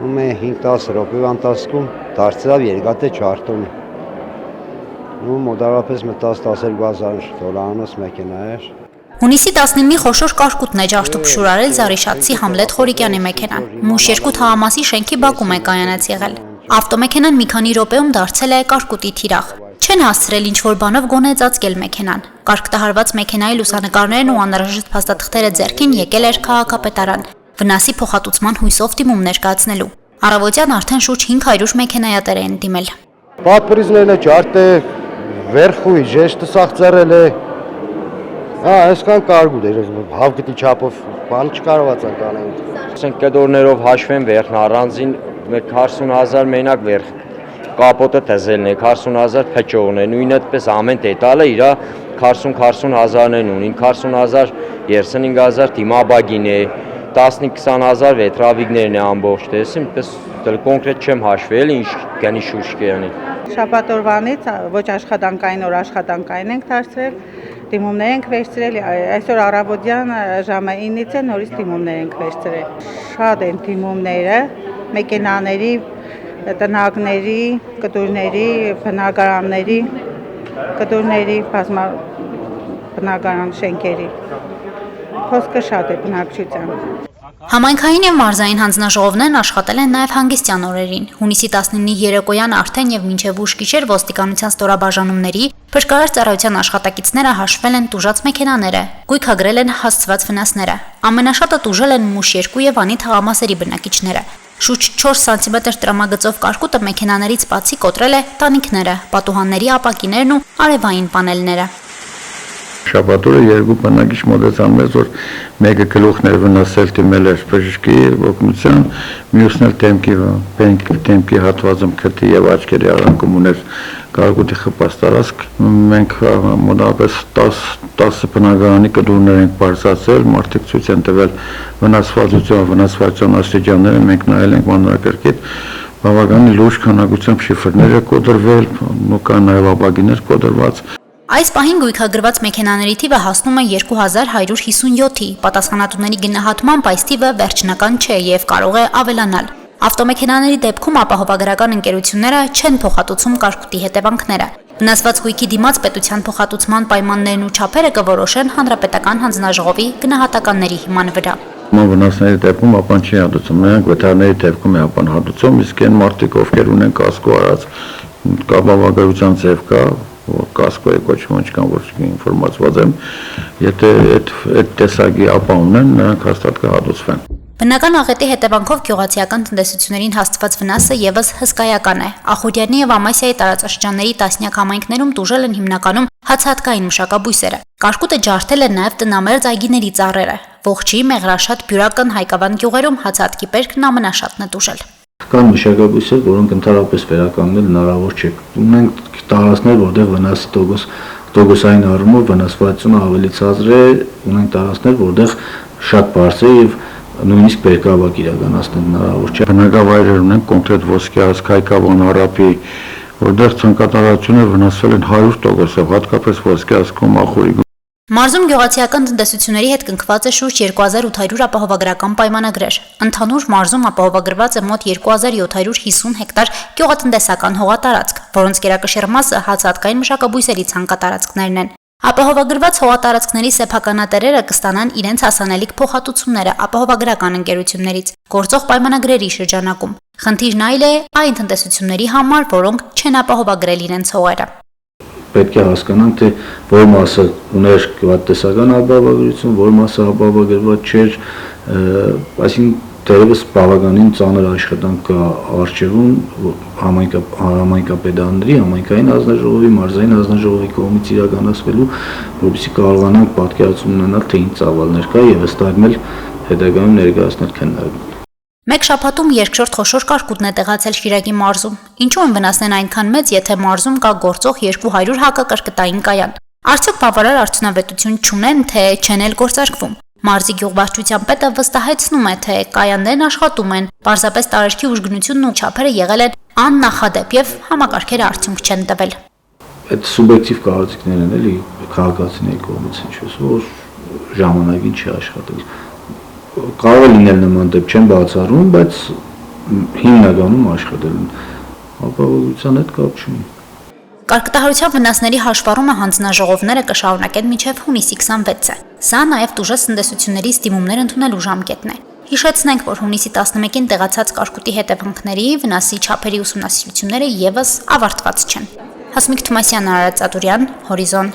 Մենք 5-10 րոպեվա ընթացքում դարձավ երկաթը չարտում։ Մոտավորապես 10-12 դոլարանոց մեքենա էր։ Հունիսի 19-ի խոշոր կարկուտն է ջարդուփշուր արել Զարիշատցի Համլետ Խորիկյանի մեքենան։ Մուշ 2 թաղամասի շենքի բակում է կայանած եղել։ Ավտոմեքենան մի քանի րոպեում դարձել է կարկուտի թիրախ։ Չեն հասցրել ինչ-որ բանով գոնե ծածկել մեքենան։ Կարգտահարված մեքենայի լուսանկարներն ու անհրաժեշտ փաստաթղթերը ձեռքին եկել էր քաղաքապետարան, վնասի փոխհատուցման հույսով դիմում ներկայացնելու։ Առավոտյան արդեն շուրջ 500 մեքենայատեր են դիմել։ Պատպրիզներն է ջարդե, վերխույ, ժեշտը սաղծարել է։ Այսքան կարգուտ էր, հավգտի չափով բան չկարողացանք անենք։ Ասենք կդորներով հաշվեն վերքն առանձին 40,000 մենակ վերք կապոտը թզելն է, 40,000 փճողն է, նույն այդպես ամեն դետալը իր 40,000-ն ունին, 40,000 35,000 դիմաբագին է, 15-20,000 վետրավիգներն է ամբողջ տեսին, պես կոնկրետ չեմ հաշվել, ինչ գանի շուրջ կյանի։ Շաբաթ օրվանից ոչ աշխատանքային օր աշխատանքային ենք դարձրել, դիմումներ ենք վերցրել, այսօր առավոտյան ժամը 9-ից է նորից դիմումներ ենք վերցրել։ Շատ են դիմումները, մեքենաների, տնակների, կտուրների, բնակարանների, կտուրների, բնակարան շենքերի։ Խոսքը շատ է բնակչության։ Համայնքային եւ մարզային հանձնաժողովներն աշխատել են նաեւ հանգստյան օրերին։ Հունիսի 19-ի երեկոյան արդեն եւ մինչեւ ուշ գիշեր ոստիկանության ստորաբաժանումների փրկարար ծառայության աշխատակիցները հաշվել են տուժած մեքենաները, գույքագրել են հասցված վնասները։ Ամենաշատը տուժել են Մուշ 2 եւ Անի թաղամասերի բնակիչները։ Շուրջ 4 սանտիմետր տրամագծով կարկուտը մեքենաներից բացի կոտրել է տանիքները, պատուհանների ապակիներն ու արևային պանելները։ Շաբաթօրը երկու բնակիչ մոտեցան մեզ, որ մեկը գլուխն էր վնասել, դիմել էր բժշկի օգնության, մյուսն էլ դեմքի հատվածում քթի եւ աչքերի արանքում ուներ կարկուտի խփած տարածք։ Մենք մոտավորապես 10 բնակարանի կդուրներ ենք բարձրացրել, մարդիկ ցույց են տվել վնասվածություն աստիճանները, մենք նայել ենք մանրակրկիտ, բավականին լուրջ քանակությամբ շիֆրներ է կոտրվել, ու կան նաեւ ապակիներ կոտրված։ Այս պահին գույքագրված մեքենաների թիվը հասնում է 2157-ի, պատասխանատուների գնահատմամբ այս թիվը վերջնական չէ եւ կարող է ավելանալ։ Ավտոմեքենաների դեպքում ապահովագրական ընկերությունները չեն փոխհատուցում կարկուտի հետևանքները։ Վնասված գույքի դիմաց պետության փոխհատուցման պայմաններն ու չափերը կորոշեն հանրապետական հանձնաժողովի գնահատականների հիման վրա։ Վնասների դեպքում ապան չի հատուցում, նրանք վետարների դեպքում է ապան հատուցում, իսկ այն մարդիկ, ովքեր ունեն կասկո արած, կապավագրության ձև կա, կասկոյի կոչվում չկան, որ ինֆորմացված եմ, եթե այդ տեսակի ապա ունեն, նրանք հաստատ կհատուցվեն։ Բնական աղետի հետևանքով գյուղացիական տնտեսություններին հասցված վնասը եւս հսկայական է։ Ախուրյանի եւ Ամասիայի տարածաշրջանների տասնյակ համայնքներում տուժել են հիմնականում հացահատկային մշակաբույսերը։ Կարկուտը ջարդել է նաեւ տնամերձ այգիների ծառերը։ Ողջի, Մեղրաշատ, Բյուրական, Հայկավան գյուղերում հացահատկի պերկն ամենաշատն է տուժել։ Կան մշակաբույսեր, որոնք ընդհանրապես վերականգնել հնարավոր չէ։ Ունենք տարածքներ, որտեղ վնասի տոկոսային առումով վնասվածությունը ավելի ցածր է, ունենք տարածքներ, որտեղ շատ բարձր է եւ նույնիսկ բերկավակ իրականացնել հնարավոր չէ։ Բնակավայրեր ունենք կոնկրետ Ոսկե ազգ, Հայկավան, Հարապի, որտեղ ցանկատարությունը վնասվել են 100%, հատկապես Ոսկե ազգում ախորի։ Մարզում գյուղացիական տնտեսությունների հետ կնքված է շուրջ 2800 ապահովագրական պայմանագրեր։ Ընդհանուր մարզում ապահովագրված է մոտ 2750 հեկտար գյուղատնտեսական հողատարածք, որոնց գերակշիռ մասը հացահատկային մշակաբույսերի ցանկատարածքներն են։ Ապահովագրված հողատարածքների սեփականատերերը կստանան իրենց հասանելիք փոխհատուցումները ապահովագրական ընկերություններից գործող պայմանագրերի շրջանակում։ Խնդիրն այլ է այն տնտեսությունների համար, որոնք չեն ապահովագրել իրենց հողերը։ Պետք է հասկանանք, թե որ մասը ուներ գյուղատնտեսական ապահովագրություն, որ մասը ապահովագրված չէր, այսինքն դերևս բավականին ծանր աշխատանք կա արժևում համայնքապետարանների, համայնքային հանձնաժողովի, մարզային հանձնաժողովի կողմից իրականացվելու, որպեսզի կարողանանք պատկերացում ունենալ, թե ինչ ծավալներ կա եւ ըստ այդմ էլ հետագայում ներկայացնել քննարկում։ Մեկ շաբաթում երկրորդ խոշոր կարկուտն է տեղացել Շիրակի մարզում։ Ինչու են վնասներն այնքան մեծ, եթե մարզում կա գործող 200 հակակրկտային կայան։ Արդյոք բավարար արդյունավետություն չունեն, թե չեն էլ գործարկվում։ Մարզի գյուղվարչության պետը վստահեցնում է, թե կայաններն աշխատում են, պարզապես տարերքի ուժգնությունն ու չափերը եղել են աննախադեպ եւ համակարգերը արդյունք չեն տվել։ Այդ սուբյեկտիվ կարծիքներն են էլի քաղաքացիների կողմից ինչ որ ժամանակին չի աշխատել։ Կարող է լինել նման դեպք չեն բացառում, բայց հիմնականում աշխատել են։ Ապահովության հետ կապ չունի։ Կարգտահարության վնասների հաշվառումը հանձնաժողովները կշարունակեն մինչև հունիսի 26-ը։ Սա նաև տուժած տնտեսությունների ստիմումներ ընդունելու ժամկետն է։ Հիշեցնենք, որ հունիսի 11-ին տեղացած կարկուտի հետևանքների վնասի չափերի ուսումնասիրությունները եւս ավարտված չեն։ Հասմիկ Թումասյան, Արարատ Ծատուրյան, Հորիզոն։